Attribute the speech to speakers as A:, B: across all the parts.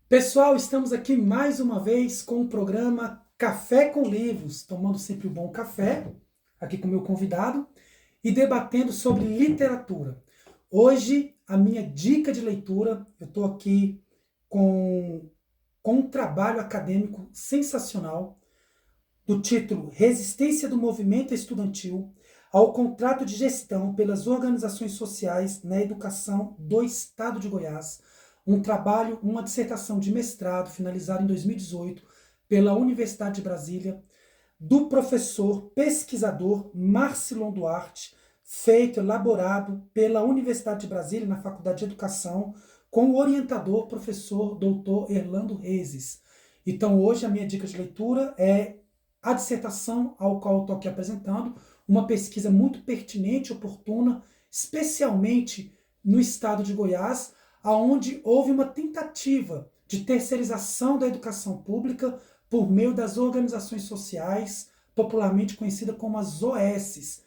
A: Pessoal, estamos aqui mais uma vez com o programa Café com Livros, tomando sempre um bom café, aqui com o meu convidado, e debatendo sobre literatura. Hoje, a minha dica de leitura, eu estou aqui com um trabalho acadêmico sensacional, do título Resistência do Movimento Estudantil ao Contrato de Gestão pelas Organizações Sociais na Educação do Estado de Goiás, um trabalho, uma dissertação de mestrado finalizada em 2018 pela Universidade de Brasília, do professor pesquisador Marcilon Duarte, feito, elaborado pela Universidade de Brasília, na Faculdade de Educação, com o orientador professor doutor Erlando Rezes. Então, hoje, a minha dica de leitura é a dissertação ao qual eu estou aqui apresentando, uma pesquisa muito pertinente e oportuna, especialmente no estado de Goiás, onde houve uma tentativa de terceirização da educação pública por meio das organizações sociais, popularmente conhecida como as OSs.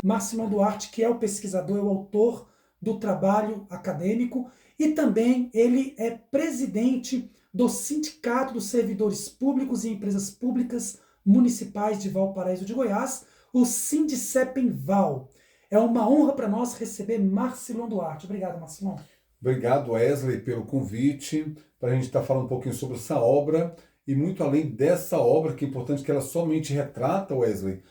A: Marcilon Duarte, que é o pesquisador, é o autor do trabalho acadêmico, e também ele é presidente do Sindicato dos Servidores Públicos e Empresas Públicas Municipais de Valparaíso de Goiás, o Sindicep-Val. É uma honra para nós receber Marcilon Duarte. Obrigado, Marcilon.
B: Obrigado, Wesley, pelo convite, para a gente estar falando um pouquinho sobre essa obra e muito além dessa obra, que é importante que ela somente retrata, Wesley,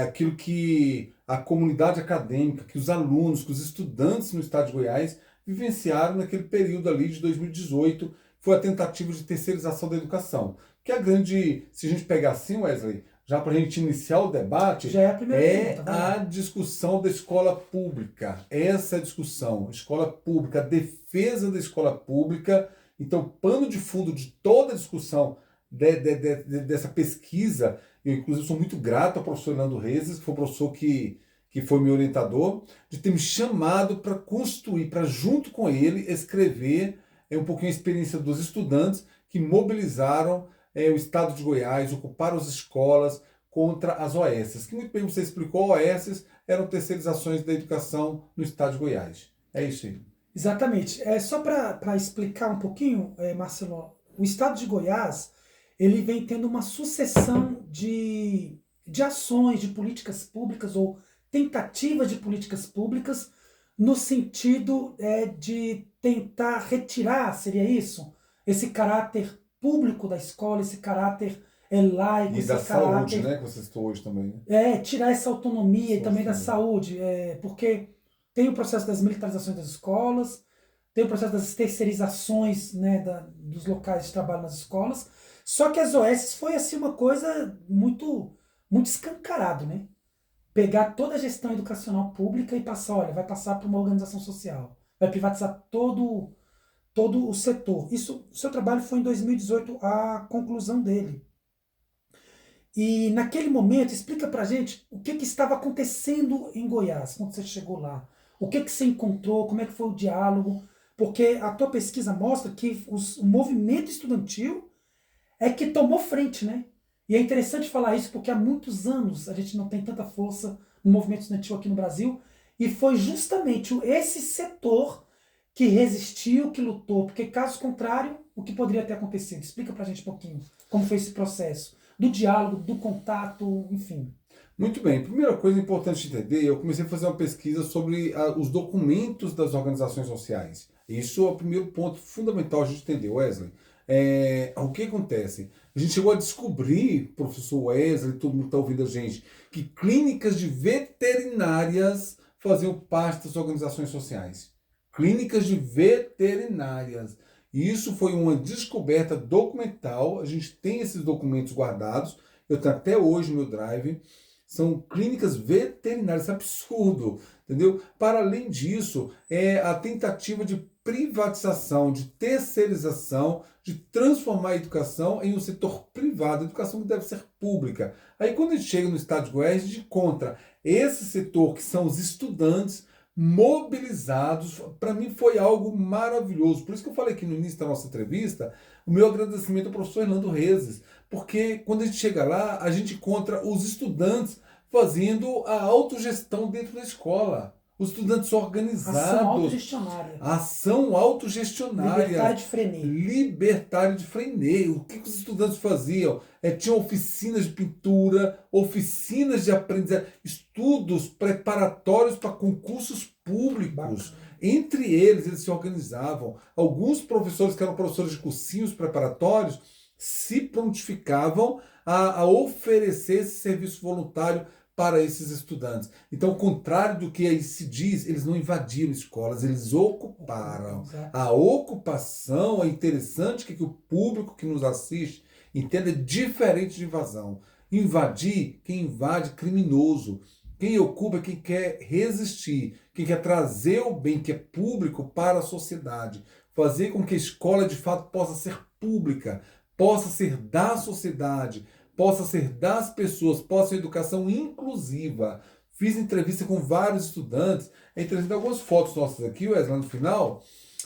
B: aquilo que a comunidade acadêmica, que os alunos, que os estudantes no estado de Goiás vivenciaram naquele período ali de 2018, foi a tentativa de terceirização da educação. Que a grande, se a gente pegar assim, Wesley, já para a gente iniciar o debate,
A: já é a primeira pergunta,
B: a discussão da escola pública. Essa é a discussão, escola pública, a defesa da escola pública. Então, pano de fundo de toda a discussão dessa pesquisa, eu inclusive sou muito grato ao professor Orlando Rezes, que foi o professor que foi meu orientador, de ter me chamado para construir, para junto com ele escrever um pouquinho a experiência dos estudantes que mobilizaram o estado de Goiás, ocuparam as escolas contra as OSs, que muito bem você explicou, OSs eram terceirizações da educação no estado de Goiás. É isso aí.
A: Exatamente. Só para explicar um pouquinho, Marcelo, o estado de Goiás, ele vem tendo uma sucessão de ações, de políticas públicas ou tentativas de políticas públicas no sentido de tentar retirar, seria isso? Esse caráter público da escola, esse caráter laico,
B: E
A: esse
B: da saúde,
A: caráter...
B: né, que você citou hoje também.
A: tirar essa autonomia e também da saúde, porque tem o processo das militarizações das escolas, tem o processo das terceirizações, né, dos locais de trabalho nas escolas, só que as OS foi assim uma coisa muito, muito escancarado, né? Pegar toda a gestão educacional pública e passar, olha, vai passar para uma organização social, vai privatizar todo o setor. Isso, o seu trabalho foi em 2018 a conclusão dele. E naquele momento, explica pra gente o que estava acontecendo em Goiás, quando você chegou lá. O que você encontrou, como é que foi o diálogo, porque a tua pesquisa mostra que o movimento estudantil é que tomou frente, né? E é interessante falar isso porque há muitos anos a gente não tem tanta força no movimento estudantil aqui no Brasil, e foi justamente esse setor que resistiu, que lutou, porque caso contrário, o que poderia ter acontecido? Explica pra gente um pouquinho como foi esse processo do diálogo, do contato, enfim.
B: Muito bem, primeira coisa importante de entender, eu comecei a fazer uma pesquisa sobre os documentos das organizações sociais. Isso é o primeiro ponto fundamental a gente entender, Wesley. O que acontece? A gente chegou a descobrir, professor Wesley, todo mundo está ouvindo a gente, que clínicas de veterinárias faziam parte das organizações sociais. Clínicas de veterinárias. E isso foi uma descoberta documental, a gente tem esses documentos guardados, eu tenho até hoje no meu drive, são clínicas veterinárias, isso é absurdo, entendeu? Para além disso, é a tentativa de privatização, de terceirização, de transformar a educação em um setor privado, a educação que deve ser pública. Aí quando a gente chega no estado de Goiás, a gente encontra esse setor que são os estudantes, mobilizados, para mim foi algo maravilhoso. Por isso que eu falei aqui no início da nossa entrevista, o meu agradecimento ao professor Orlando Rezes, porque quando a gente chega lá, a gente encontra os estudantes fazendo a autogestão dentro da escola. Os estudantes organizados.
A: Ação autogestionária.
B: Ação autogestionária.
A: Libertário de Freinet.
B: Libertário de Freinet. O que os estudantes faziam? Tinham oficinas de pintura, oficinas de aprendizagem, estudos preparatórios para concursos públicos.
A: Bacana.
B: Entre eles se organizavam. Alguns professores que eram professores de cursinhos preparatórios se prontificavam a oferecer esse serviço voluntário para esses estudantes. Então, ao contrário do que aí se diz, eles não invadiram escolas, eles ocuparam. A ocupação é interessante que o público que nos assiste entenda diferente de invasão. Invadir, quem invade, criminoso. Quem ocupa é quem quer resistir, quem quer trazer o bem que é público para a sociedade. Fazer com que a escola, de fato, possa ser pública, possa ser da sociedade, possa ser das pessoas, possa ser educação inclusiva. Fiz entrevista com vários estudantes, tem algumas fotos nossas aqui, Wesley, no final,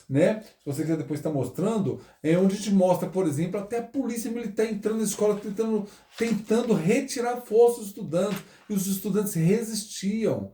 B: né? Se você quiser depois estar mostrando, onde a gente mostra, por exemplo, até a polícia militar entrando na escola, tentando retirar a força dos estudantes. E os estudantes resistiam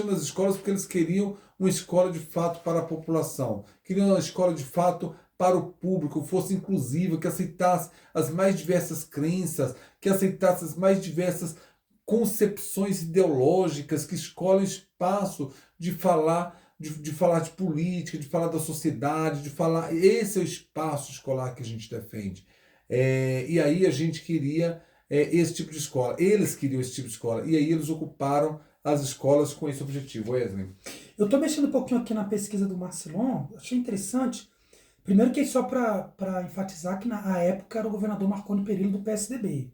B: nas escolas porque eles queriam uma escola de fato para a população, queriam uma escola de fato para o público, fosse inclusiva, que aceitasse as mais diversas crenças, que aceitasse as mais diversas concepções ideológicas, que escolhem espaço de falar de política, de falar da sociedade, de falar. Esse é o espaço escolar que a gente defende. E aí a gente queria esse tipo de escola. Eles queriam esse tipo de escola. E aí eles ocuparam as escolas com esse objetivo. Wesley.
A: Eu estou mexendo um pouquinho aqui na pesquisa do Marcilon, achei interessante. Primeiro que só para enfatizar que na época era o governador Marconi Perillo do PSDB.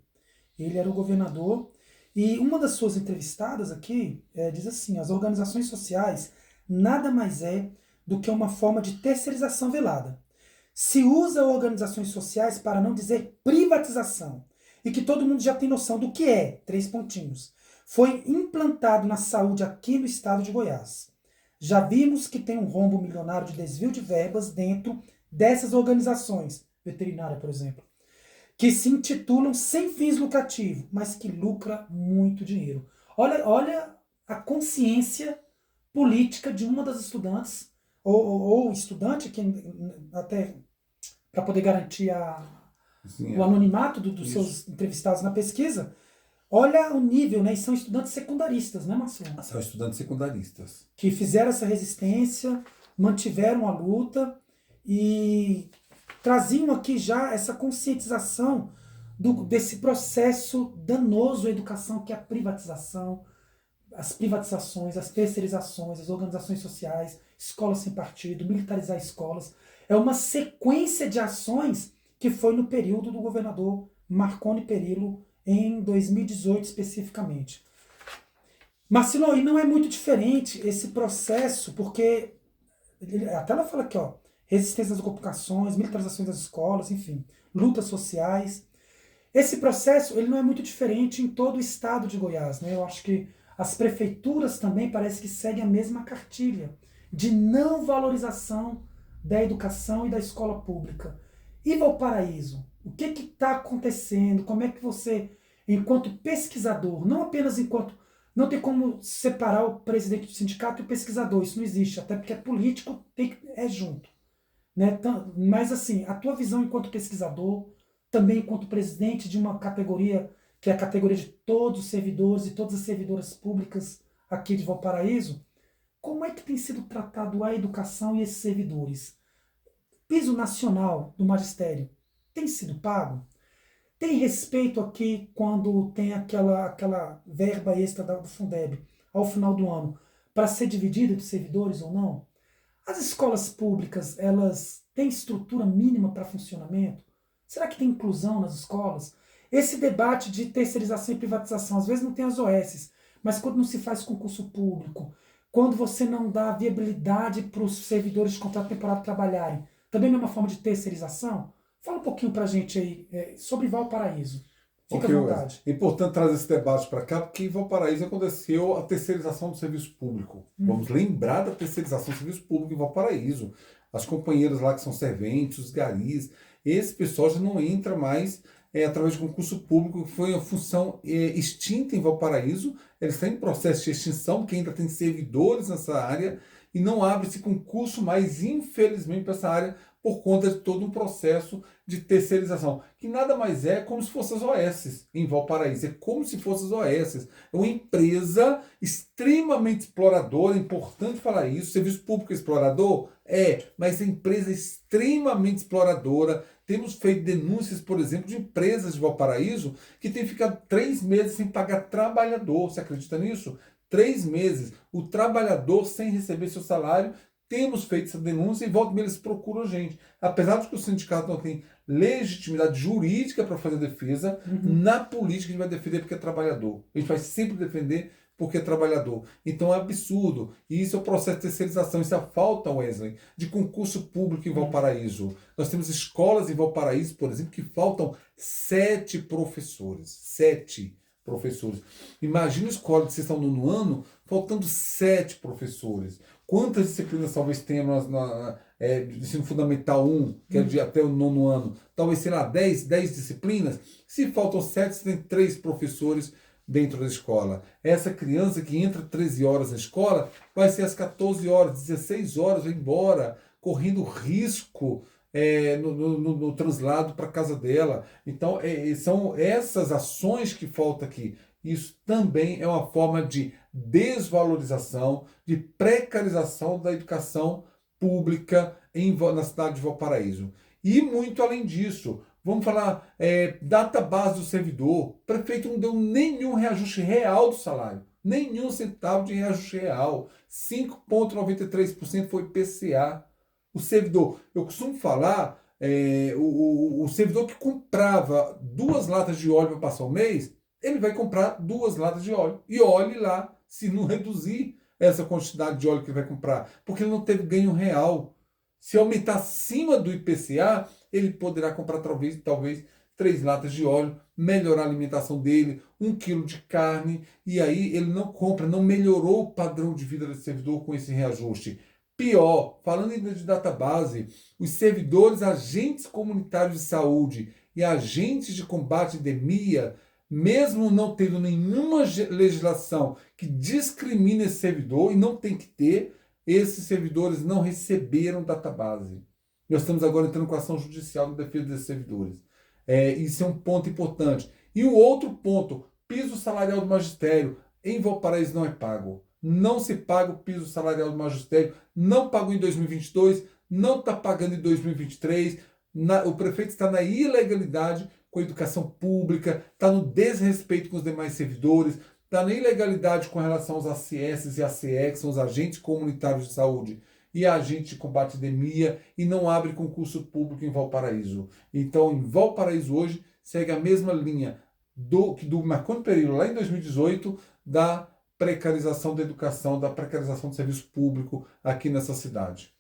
A: Ele era o governador e uma das suas entrevistadas aqui diz assim, as organizações sociais nada mais é do que uma forma de terceirização velada. Se usa organizações sociais para não dizer privatização e que todo mundo já tem noção do que é, 3 pontinhos. Foi implantado na saúde aqui no estado de Goiás. Já vimos que tem um rombo milionário de desvio de verbas dentro dessas organizações, veterinária, por exemplo, que se intitulam sem fins lucrativos, mas que lucra muito dinheiro. Olha a consciência política de uma das estudantes, ou estudante, que até para poder garantir o anonimato dos seus entrevistados na pesquisa. Olha o nível, né? E são estudantes secundaristas, né, Marcelo?
B: São estudantes secundaristas.
A: Que fizeram essa resistência, mantiveram a luta e traziam aqui já essa conscientização desse processo danoso à educação, que é a privatização, as privatizações, as terceirizações, as organizações sociais, escolas sem partido, militarizar escolas. É uma sequência de ações que foi no período do governador Marconi Perillo, em 2018 especificamente. Marcelo, e não é muito diferente esse processo, porque até ela fala aqui, ó, resistência às ocupações, militarizações das escolas, enfim, lutas sociais. Esse processo ele não é muito diferente em todo o estado de Goiás, né? Eu acho que as prefeituras também parece que seguem a mesma cartilha de não valorização da educação e da escola pública. E Valparaíso? O que está acontecendo? Como é que você, enquanto pesquisador, não apenas enquanto... Não tem como separar o presidente do sindicato e o pesquisador, isso não existe, até porque é político, é junto. Né? Mas assim, a tua visão enquanto pesquisador, também enquanto presidente de uma categoria, que é a categoria de todos os servidores e todas as servidoras públicas aqui de Valparaíso, como é que tem sido tratado a educação e esses servidores? Piso nacional do magistério tem sido pago? Tem respeito aqui quando tem aquela verba extra do Fundeb ao final do ano para ser dividida dos servidores ou não? As escolas públicas, elas têm estrutura mínima para funcionamento? Será que tem inclusão nas escolas? Esse debate de terceirização e privatização, às vezes não tem as OS, mas quando não se faz concurso público, quando você não dá viabilidade para os servidores de contrato temporário trabalharem, também é uma forma de terceirização? Fala um pouquinho pra gente aí sobre Valparaíso. Fica à vontade.
B: É importante trazer esse debate para cá, porque em Valparaíso aconteceu a terceirização do serviço público. Vamos lembrar da terceirização do serviço público em Valparaíso. As companheiras lá que são serventes, os garis, esse pessoal já não entra mais através de concurso público, que foi uma função extinta em Valparaíso. Ela está em processo de extinção, porque ainda tem servidores nessa área, e não abre esse concurso mais, infelizmente, para essa área, por conta de todo um processo de terceirização, que nada mais é como se fossem as OS em Valparaíso, é como se fossem as OS. É uma empresa extremamente exploradora, é importante falar isso. Serviço público explorador? Mas é empresa extremamente exploradora. Temos feito denúncias, por exemplo, de empresas de Valparaíso que têm ficado 3 meses sem pagar trabalhador. Você acredita nisso? 3 meses, o trabalhador sem receber seu salário. Temos feito essa denúncia e volta e meia eles procuram a gente. Apesar de que o sindicato não tem legitimidade jurídica para fazer defesa, na política a gente vai defender porque é trabalhador. A gente vai sempre defender porque é trabalhador. Então é absurdo. E isso é o processo de terceirização. Isso é a falta, Wesley, de concurso público em Valparaíso. Nós temos escolas em Valparaíso, por exemplo, que faltam 7 professores. 7 professores. Imagina a escola de sexto ao nono ano, faltando 7 professores. Quantas disciplinas talvez tenha de ensino fundamental 1, que é até o nono ano? Talvez, sei lá, 10 disciplinas. Se faltam 7, você tem 3 professores dentro da escola. Essa criança que entra 13 horas na escola, vai ser às 14 horas, 16 horas, vai embora, correndo risco no translado para a casa dela. Então, são essas ações que faltam aqui. Isso também é uma forma de desvalorização, de precarização da educação pública na cidade de Valparaíso. E muito além disso, vamos falar database do servidor. O prefeito não deu nenhum reajuste real do salário. Nenhum centavo de reajuste real. 5,93% foi IPCA. O servidor, eu costumo falar, o servidor que comprava 2 latas de óleo para passar o mês, ele vai comprar 2 latas de óleo. E olhe lá se não reduzir essa quantidade de óleo que ele vai comprar, porque ele não teve ganho real. Se aumentar acima do IPCA, ele poderá comprar talvez 3 latas de óleo, melhorar a alimentação dele, 1 quilo de carne, e aí ele não compra, não melhorou o padrão de vida desse servidor com esse reajuste. Pior, falando ainda de database, os servidores, agentes comunitários de saúde e agentes de combate à endemia, mesmo não tendo nenhuma legislação que discrimine esse servidor, e não tem que ter, esses servidores não receberam database. Nós estamos agora entrando com ação judicial na defesa desses servidores. Isso é um ponto importante. E o outro ponto, piso salarial do magistério, em Valparaíso não é pago. Não se paga o piso salarial do magistério, não pagou em 2022, não está pagando em 2023. O prefeito está na ilegalidade com a educação pública, está no desrespeito com os demais servidores, está na ilegalidade com relação aos ACS e ACE, que são os agentes comunitários de saúde, e agente de combate à endemia, e não abre concurso público em Valparaíso. Então, em Valparaíso hoje, segue a mesma linha do Marconi Perillo, lá em 2018, da precarização da educação, da precarização do serviço público aqui nessa cidade.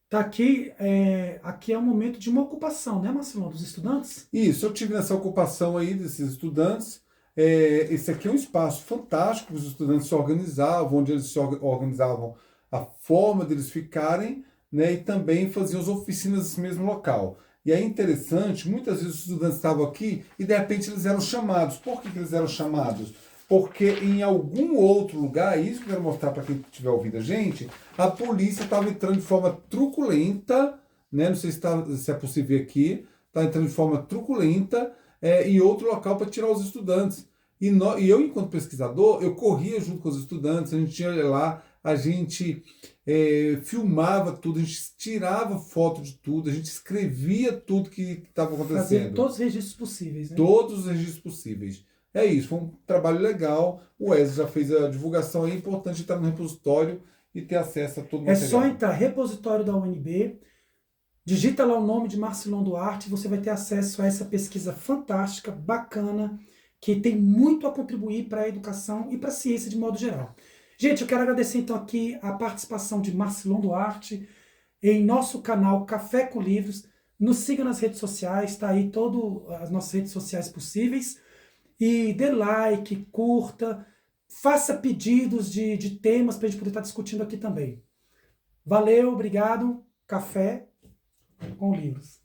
A: Tá aqui é um momento de uma ocupação, né, Marcelão, dos estudantes?
B: Isso, eu tive nessa ocupação aí desses estudantes. Esse aqui é um espaço fantástico, os estudantes se organizavam, onde eles se organizavam a forma deles ficarem, né, e também faziam as oficinas nesse mesmo local. E é interessante, muitas vezes os estudantes estavam aqui e de repente eles eram chamados. Por que eles eram chamados? Porque em algum outro lugar, isso que eu quero mostrar para quem estiver ouvindo a gente, a polícia estava entrando de forma truculenta, né? Não sei se é possível ver aqui, está entrando de forma truculenta em outro local para tirar os estudantes. E eu, enquanto pesquisador, eu corria junto com os estudantes, a gente ia lá, a gente filmava tudo, a gente tirava foto de tudo, a gente escrevia tudo que estava acontecendo.
A: Fazer todos os registros possíveis, né?
B: Todos os registros possíveis. É isso, foi um trabalho legal. O Wesley já fez a divulgação, é importante estar no repositório e ter acesso a todo o material.
A: É só entrar, repositório da UNB, digita lá o nome de Marcelão Duarte, você vai ter acesso a essa pesquisa fantástica, bacana, que tem muito a contribuir para a educação e para a ciência de modo geral. Gente, eu quero agradecer então aqui a participação de Marcelão Duarte em nosso canal Café com Livros. Nos siga nas redes sociais, está aí todas as nossas redes sociais possíveis. E dê like, curta, faça pedidos de temas para a gente poder estar discutindo aqui também. Valeu, obrigado. Café com Livros.